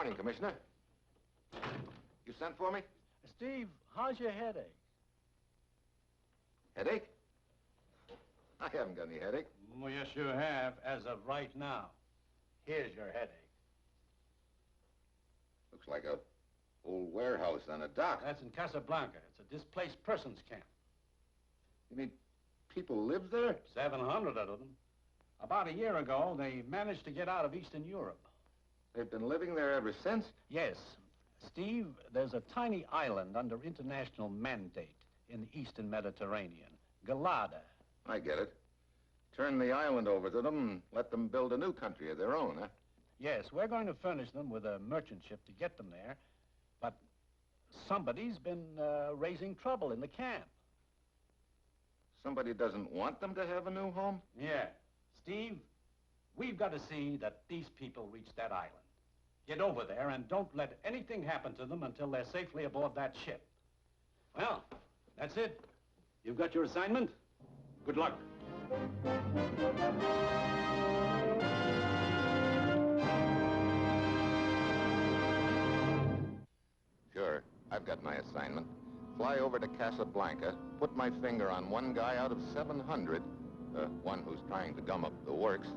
morning, Commissioner. You sent for me? Steve, how's your headache? Headache? I haven't got any headache. Well, yes, you have, as of right now. Here's your headache. Looks like a old warehouse on a dock. That's in Casablanca. It's a displaced persons camp. You mean people live there? 700 of them. About a year ago, they managed to get out of Eastern Europe. They've been living there ever since? Yes. Steve, there's a tiny island under international mandate in the Eastern Mediterranean. Galata. I get it. Turn the island over to them and let them build a new country of their own, huh? Yes, we're going to furnish them with a merchant ship to get them there. But somebody's been raising trouble in the camp. Somebody doesn't want them to have a new home? Yeah. Steve, we've got to see that these people reach that island. Get over there and don't let anything happen to them until they're safely aboard that ship. Well, that's it. You've got your assignment. Good luck. Sure, I've got my assignment. Fly over to Casablanca, put my finger on one guy out of 700, one who's trying to gum up the works,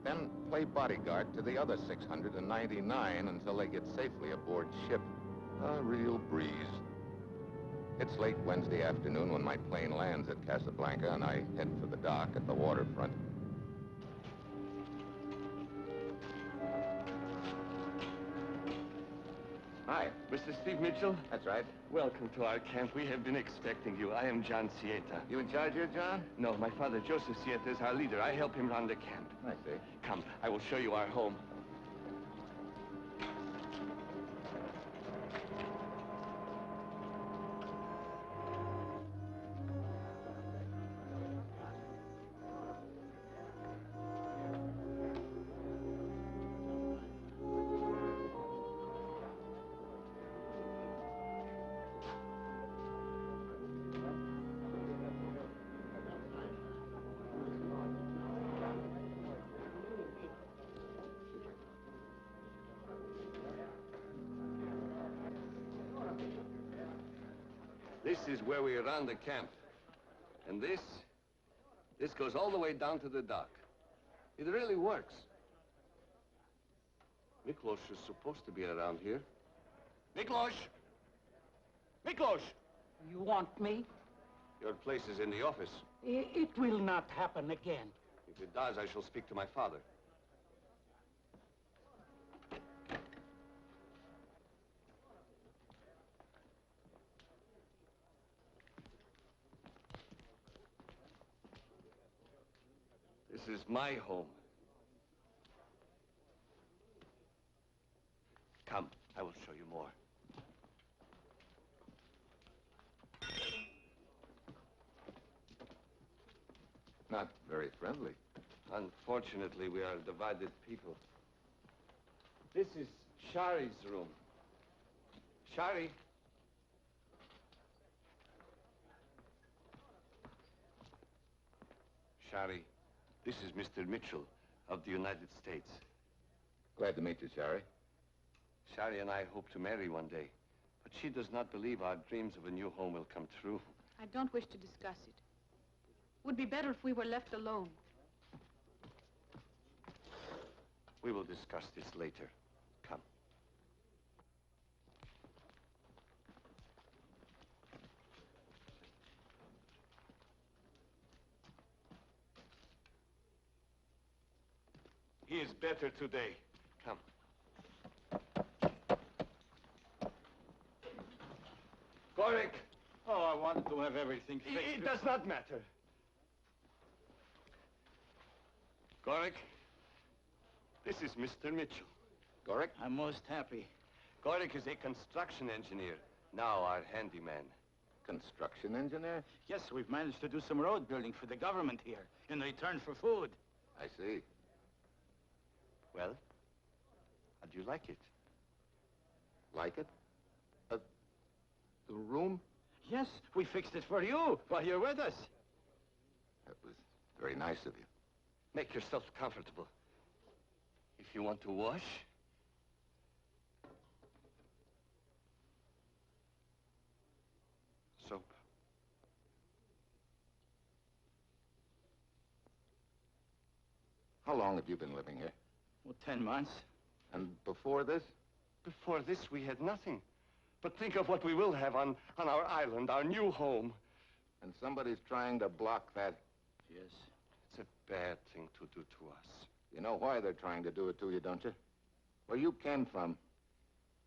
then play bodyguard to the other 699 until they get safely aboard ship. A real breeze. It's late Wednesday afternoon when my plane lands at Casablanca and I head for the dock at the waterfront. Hi. Mr. Steve Mitchell? That's right. Welcome to our camp. We have been expecting you. I am John Sieta. You in charge here, John? No, my father, Joseph Sieta, is our leader. I help him run the camp. I see. Come, I will show you our home. This is where we run the camp. And this goes all the way down to the dock. It really works. Miklos is supposed to be around here. Miklos! Miklos! You want me? Your place is in the office. It will not happen again. If it does, I shall speak to my father. This is my home. Come, I will show you more. Not very friendly. Unfortunately, we are divided people. This is Shari's room. Shari. Shari, this is Mr. Mitchell of the United States. Glad to meet you, Shari. Shari and I hope to marry one day, but she does not believe our dreams of a new home will come true. I don't wish to discuss it. Would be better if we were left alone. We will discuss this later. Come. He is better today. Come. Gorik! Oh, I wanted to have everything fixed. It does not matter. Gorik, this is Mr. Mitchell. Gorik? I'm most happy. Gorik is a construction engineer, now our handyman. Construction engineer? Yes, we've managed to do some road building for the government here in return for food. I see. Well, how do you like it? Like it? The room? Yes, we fixed it for you while you're with us. That was very nice of you. Make yourself comfortable. If you want to wash, How long have you been living here? Well, 10 months. And before this? Before this, we had nothing. But think of what we will have on our island, our new home. And somebody's trying to block that. Yes. It's a bad thing to do to us. You know why they're trying to do it to you, don't you? Where you came from,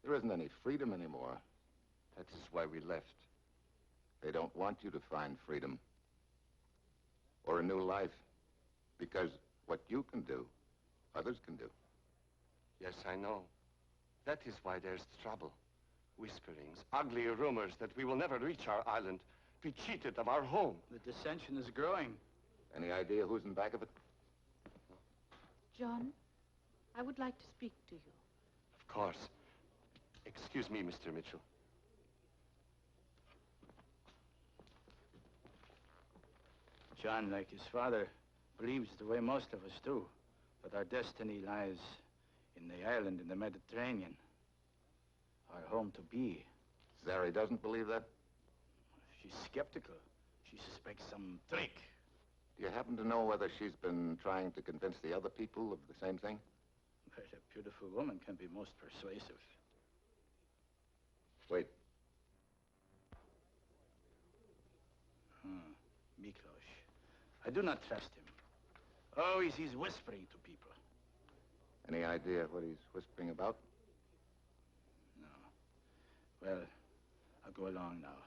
there isn't any freedom anymore. That is why we left. They don't want you to find freedom. Or a new life. Because what you can do, others can do. Yes, I know. That is why there's trouble. Whisperings, ugly rumors that we will never reach our island, be cheated of our home. The dissension is growing. Any idea who's in back of it? John, I would like to speak to you. Of course. Excuse me, Mr. Mitchell. John, like his father, believes the way most of us do, that our destiny lies in the island in the Mediterranean. Our home to be. Zari doesn't believe that? She's skeptical. She suspects some trick. Do you happen to know whether she's been trying to convince the other people of the same thing? But a beautiful woman can be most persuasive. Wait. Miklos. I do not trust him. Always he's whispering to people. Any idea what he's whispering about? No. Well, I'll go along now.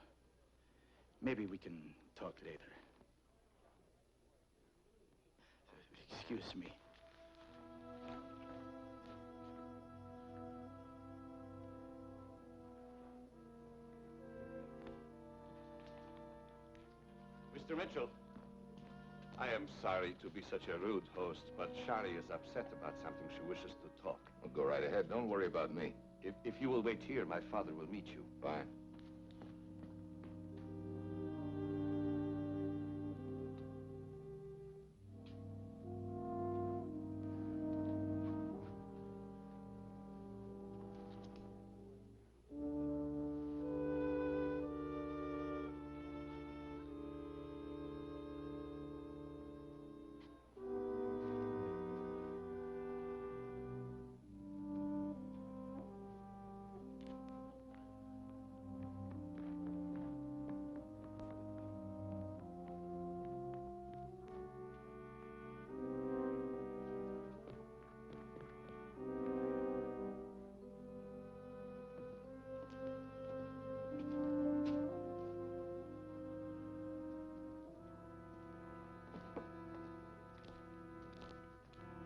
Maybe we can talk later. Excuse me. Mr. Mitchell, I am sorry to be such a rude host, but Shari is upset about something she wishes to talk. Well, go right ahead. Don't worry about me. If you will wait here, my father will meet you. Fine.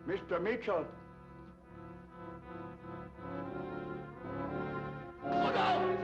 Mr. Mitchell. Look out!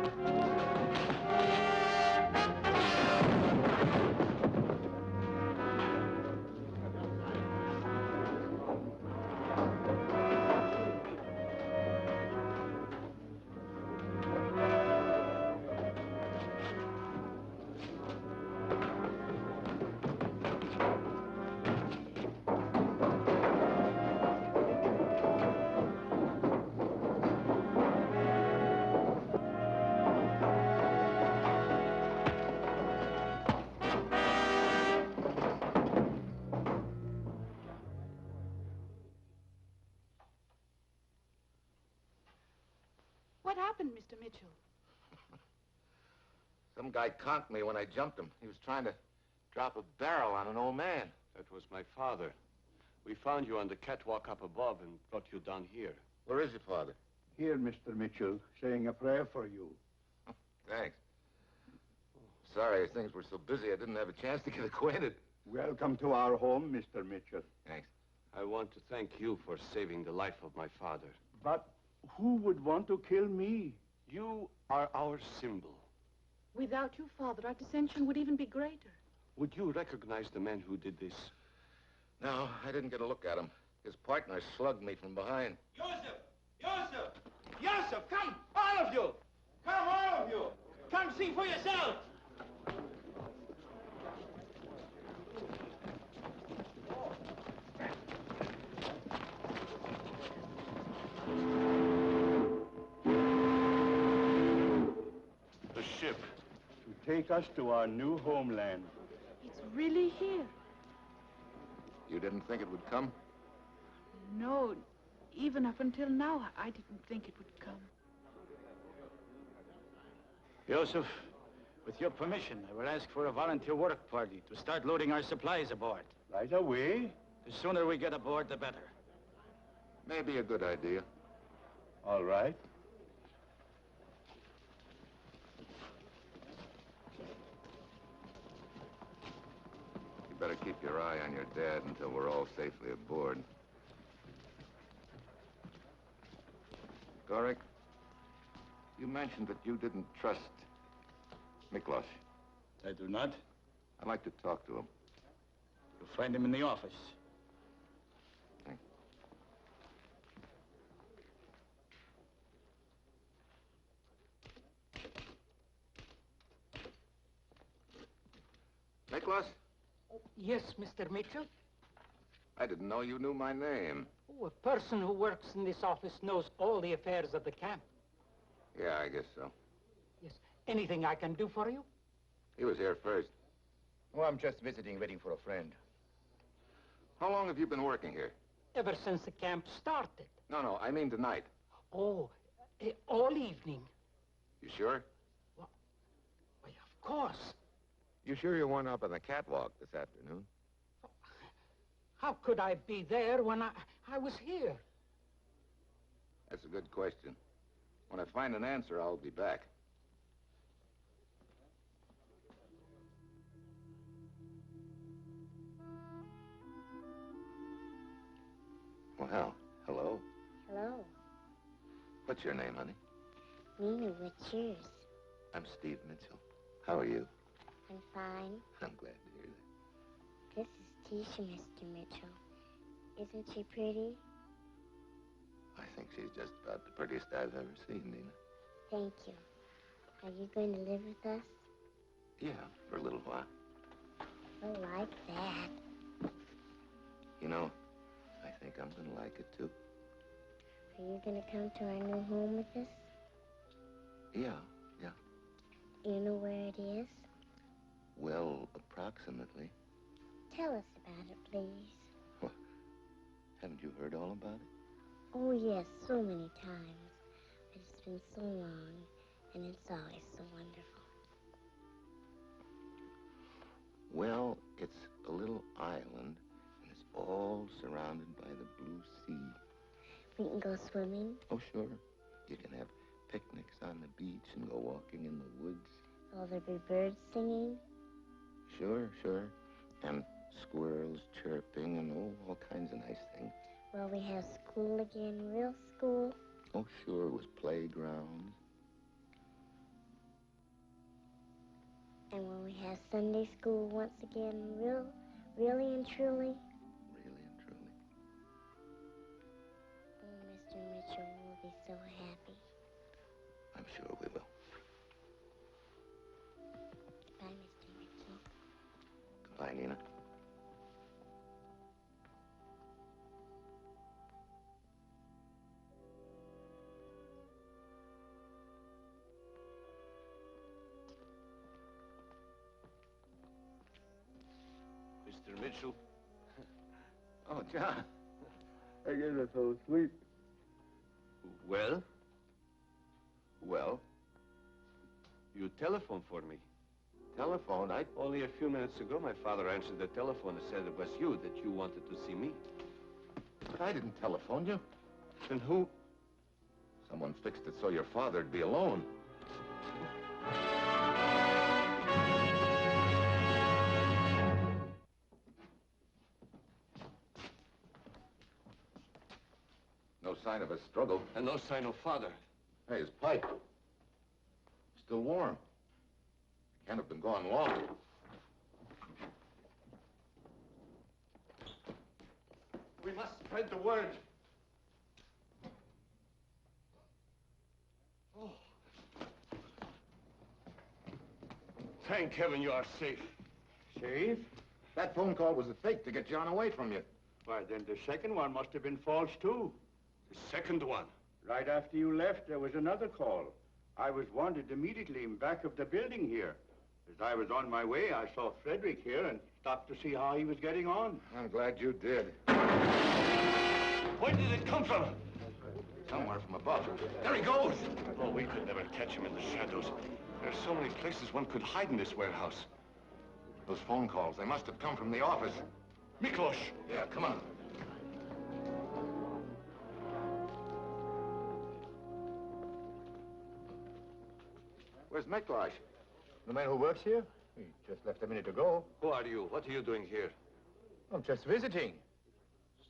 What happened, Mr. Mitchell? Some guy conked me when I jumped him. He was trying to drop a barrel on an old man. That was my father. We found you on the catwalk up above and brought you down here. Where is your father? Here, Mr. Mitchell, saying a prayer for you. Thanks. Sorry, things were so busy I didn't have a chance to get acquainted. Welcome to our home, Mr. Mitchell. Thanks. I want to thank you for saving the life of my father. But who would want to kill me? You are our symbol. Without you, Father, our dissension would even be greater. Would you recognize the man who did this? No, I didn't get a look at him. His partner slugged me from behind. Joseph! Joseph! Joseph, come! All of you! Come, all of you! Come see for yourself! The ship. To take us to our new homeland. It's really here. You didn't think it would come? No, even up until now, I didn't think it would come. Joseph, with your permission, I will ask for a volunteer work party to start loading our supplies aboard. Right away? The sooner we get aboard, the better. Maybe a good idea. All right. You better keep your eye on your dad until we're all safely aboard. Gorik, you mentioned that you didn't trust Miklos. I do not. I'd like to talk to him. You'll find him in the office. Thanks. Miklos? Yes, Mr. Mitchell? I didn't know you knew my name. Oh, a person who works in this office knows all the affairs of the camp. Yeah, I guess so. Yes. Anything I can do for you? He was here first. Oh, I'm just visiting, waiting for a friend. How long have you been working here? Ever since the camp started. No, I mean tonight. Oh, all evening. You sure? Why, of course. You sure you weren't up on the catwalk this afternoon? How could I be there when I was here? That's a good question. When I find an answer, I'll be back. Well, hello. Hello. What's your name, honey? Nina, what's yours? I'm Steve Mitchell. How are you? I'm fine. I'm glad to hear that. This is Tisha, Mr. Mitchell. Isn't she pretty? I think she's just about the prettiest I've ever seen, Nina. Thank you. Are you going to live with us? Yeah, for a little while. I like that. You know, I think I'm gonna like it too. Are you going to come to our new home with us? Yeah. You know where it is? Well, approximately. Tell us about it, please. What? Haven't you heard all about it? Oh, yes, so many times. But it's been so long, and it's always so wonderful. Well, it's a little island, and it's all surrounded by the blue sea. We can go swimming? Oh, sure. You can have picnics on the beach and go walking in the woods. Will there be birds singing? Sure. And squirrels chirping and all kinds of nice things. Will we have school again, real school? Oh, sure, with playgrounds. And will we have Sunday school once again, really and truly? Really and truly. Oh, Mr. Mitchell, we'll be so happy. I'm sure we will. Goodbye, Mr. Mitchell. Goodbye, Nina. Mr. Mitchell. Oh, John. I guess I fell asleep. Well, Well, you telephoned for me. telephone, Only a few minutes ago, my father answered the telephone and said it was you, that you wanted to see me. But I didn't telephone you. Then who? Someone fixed it so your father'd be alone. No sign of a struggle. And no sign of father. Hey, his pipe. Still warm. Can't have been gone long. We must spread the word. Oh. Thank heaven you are safe. Safe? That phone call was a fake to get John away from you. Why, then the second one must have been false, too. The second one. Right after you left, there was another call. I was wanted immediately in back of the building here. As I was on my way, I saw Frederick here and stopped to see how he was getting on. I'm glad you did. Where did it come from? Somewhere from above. There he goes! Oh, we could never catch him in the shadows. There's so many places one could hide in this warehouse. Those phone calls, they must have come from the office. Miklos! Yeah, come on. Where's Miklos? The man who works here? He just left a minute ago. Who are you? What are you doing here? I'm just visiting.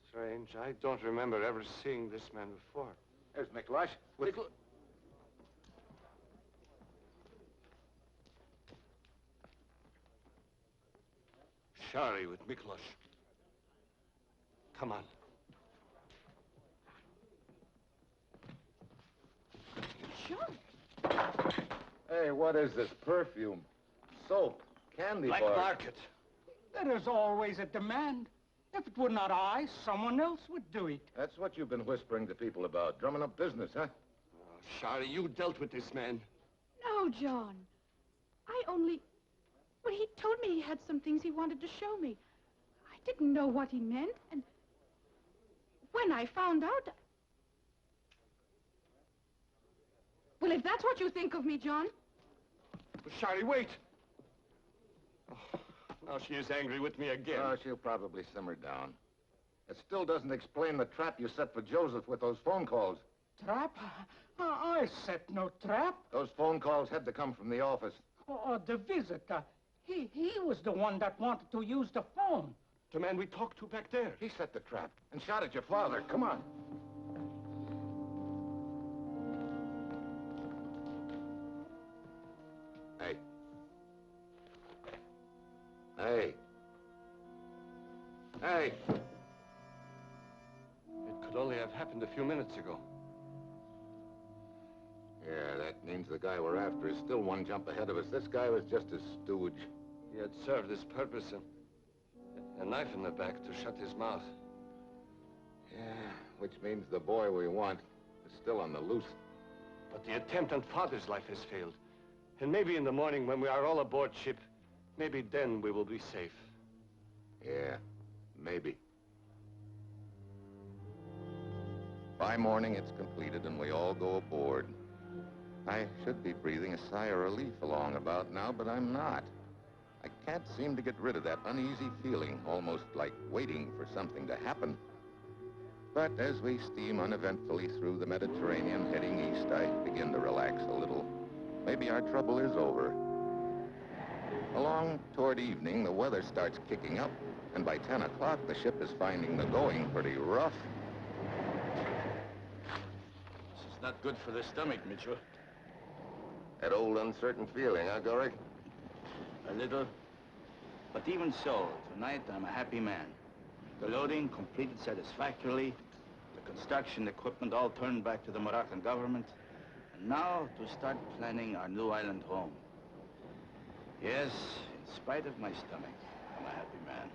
Strange. I don't remember ever seeing this man before. There's Miklos. Shari with Miklos. Come on. Sure. Hey, what is this? Perfume, soap, candy Black bars. market. There is always a demand. If it were not I, someone else would do it. That's what you've been whispering to people about, drumming up business, huh? Oh, Shari, you dealt with this man. No, John. I only... Well, he told me he had some things he wanted to show me. I didn't know what he meant, and when I found out... Well, if that's what you think of me, John... Shari, wait. Oh, now she is angry with me again. Oh, she'll probably simmer down. It still doesn't explain the trap you set for Joseph with those phone calls. Trap? I set no trap. Those phone calls had to come from the office. Oh, the visitor. He was the one that wanted to use the phone. The man we talked to back there. He set the trap and shot at your father. Come on. Hey. Hey. Hey. It could only have happened a few minutes ago. Yeah, that means the guy we're after is still one jump ahead of us. This guy was just a stooge. He had served his purpose and a knife in the back to shut his mouth. Yeah, which means the boy we want is still on the loose. But the attempt on Father's life has failed. And maybe in the morning when we are all aboard ship, maybe then we will be safe. Yeah, maybe. By morning, it's completed and we all go aboard. I should be breathing a sigh of relief along about now, but I'm not. I can't seem to get rid of that uneasy feeling, almost like waiting for something to happen. But as we steam uneventfully through the Mediterranean heading east, I begin to relax a little. Maybe our trouble is over. Along toward evening, the weather starts kicking up, and by 10 o'clock, the ship is finding the going pretty rough. This is not good for the stomach, Mitchell. That old uncertain feeling, huh, Gorick? A little. But even so, tonight I'm a happy man. The loading completed satisfactorily. The construction equipment all turned back to the Moroccan government. And now to start planning our new island home. Yes, in spite of my stomach, I'm a happy man.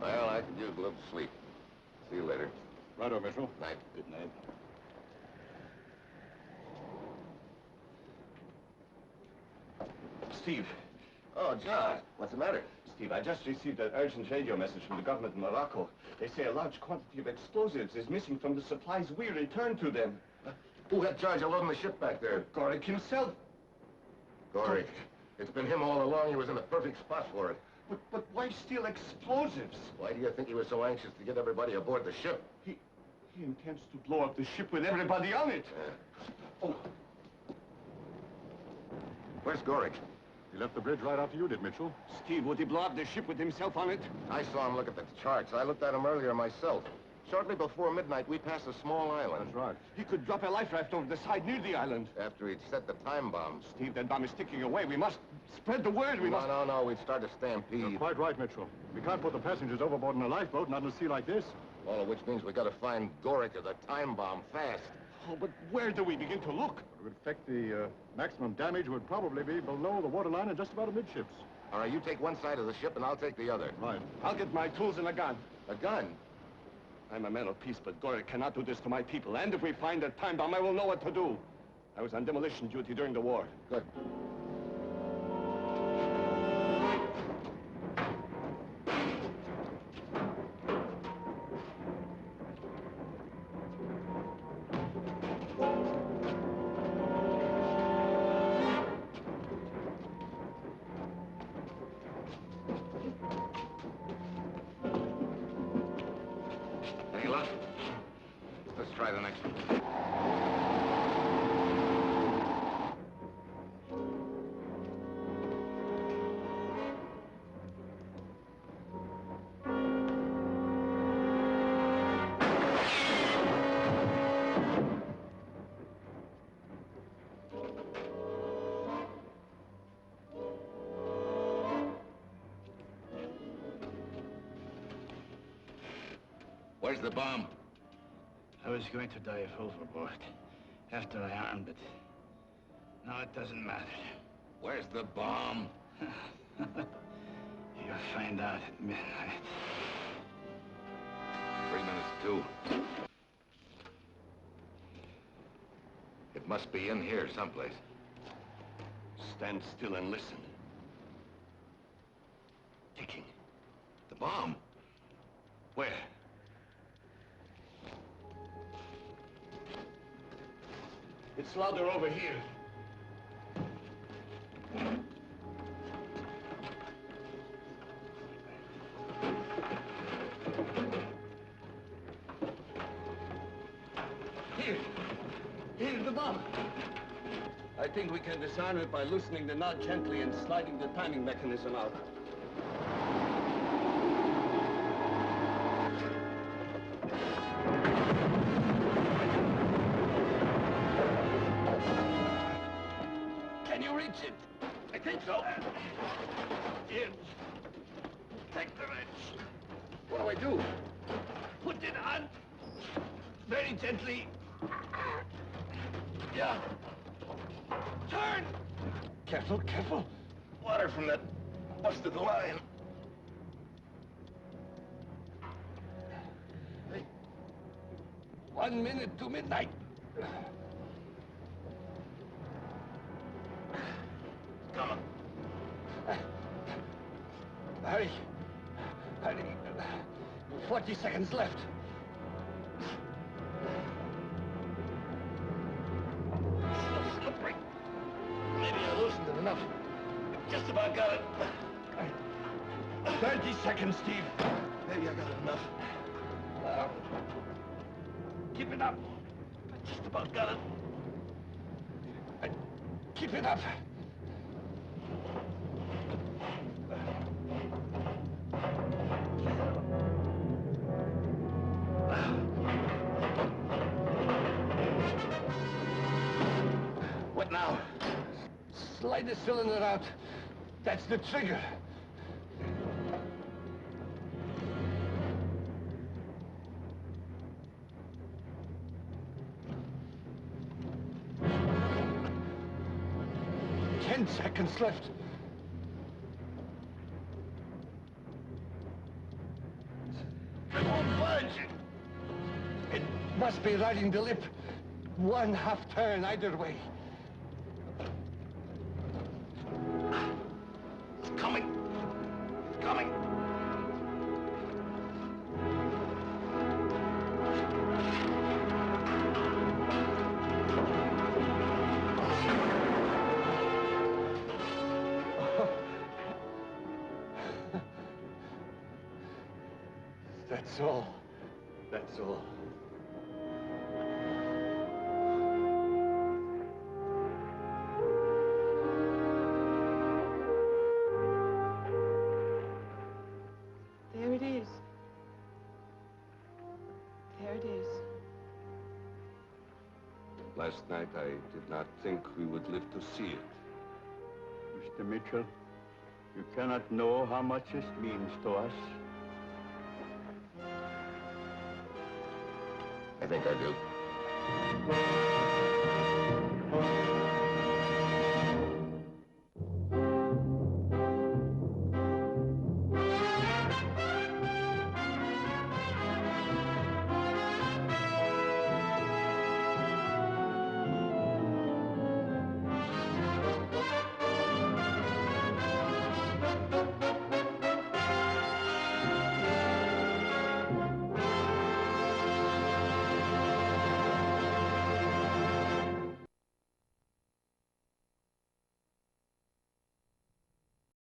Well, I could use a little sleep. See you later. Righto, Mitchell. Night. Good night. Steve. Oh, John, what's the matter? Steve, I just received an urgent radio message from the government in Morocco. They say a large quantity of explosives is missing from the supplies we returned to them. Who had charge of loading the ship back there? Gorick himself. Gorick. It's been him all along. He was in the perfect spot for it. But why steal explosives? Why do you think he was so anxious to get everybody aboard the ship? He intends to blow up the ship with everybody on it. Oh. Where's Gorick? He left the bridge right after you did, Mitchell. Steve, would he blow up the ship with himself on it? I saw him look at the charts. I looked at him earlier myself. Shortly before midnight, we passed a small island. That's right. He could drop a life raft over the side near the island. After he'd set the time bomb. Steve, that bomb is ticking away. We must spread the word. We must... No. We'd start a stampede. You're quite right, Mitchell. We can't put the passengers overboard in a lifeboat, not in a sea like this. All of which means we gotta find Gorick or the time bomb fast. Oh, but where do we begin to look? It would affect the maximum damage would probably be below the waterline and just about amidships. All right, you take one side of the ship and I'll take the other. Right. I'll get my tools and a gun. A gun? I'm a man of peace, but Gorick cannot do this to my people. And if we find a time bomb, I will know what to do. I was on demolition duty during the war. Good. Any luck? Let's try the next one. Where's the bomb? I was going to dive overboard after I armed it. Now it doesn't matter. Where's the bomb? You'll find out at midnight. 3 minutes to. It must be in here someplace. Stand still and listen. Ticking. The bomb? Where? It's louder over here. Here's the bomb. I think we can disarm it by loosening the knot gently and sliding the timing mechanism out. Can you reach it? I think so. Here. Take the wrench. What do I do? Put it on. Very gently. Yeah. Turn! Careful, careful. Water from that busted line. Hey. 1 minute to midnight. Come on. Hurry. Hurry. 40 seconds left. So slippery. Maybe I loosened it enough. Just about got it. 30 seconds, Steve. Maybe I got it enough. Keep it up. I just about got it. Keep it up. What now? Slide the cylinder out. That's the trigger. Ten seconds left. It won't budge. It must be riding the lip. 1/2 turn either way. It's coming. It's coming. That's all. That's all. There it is. There it is. Last night, I did not think we would live to see it. Mr. Mitchell, you cannot know how much this means to us. I think I do.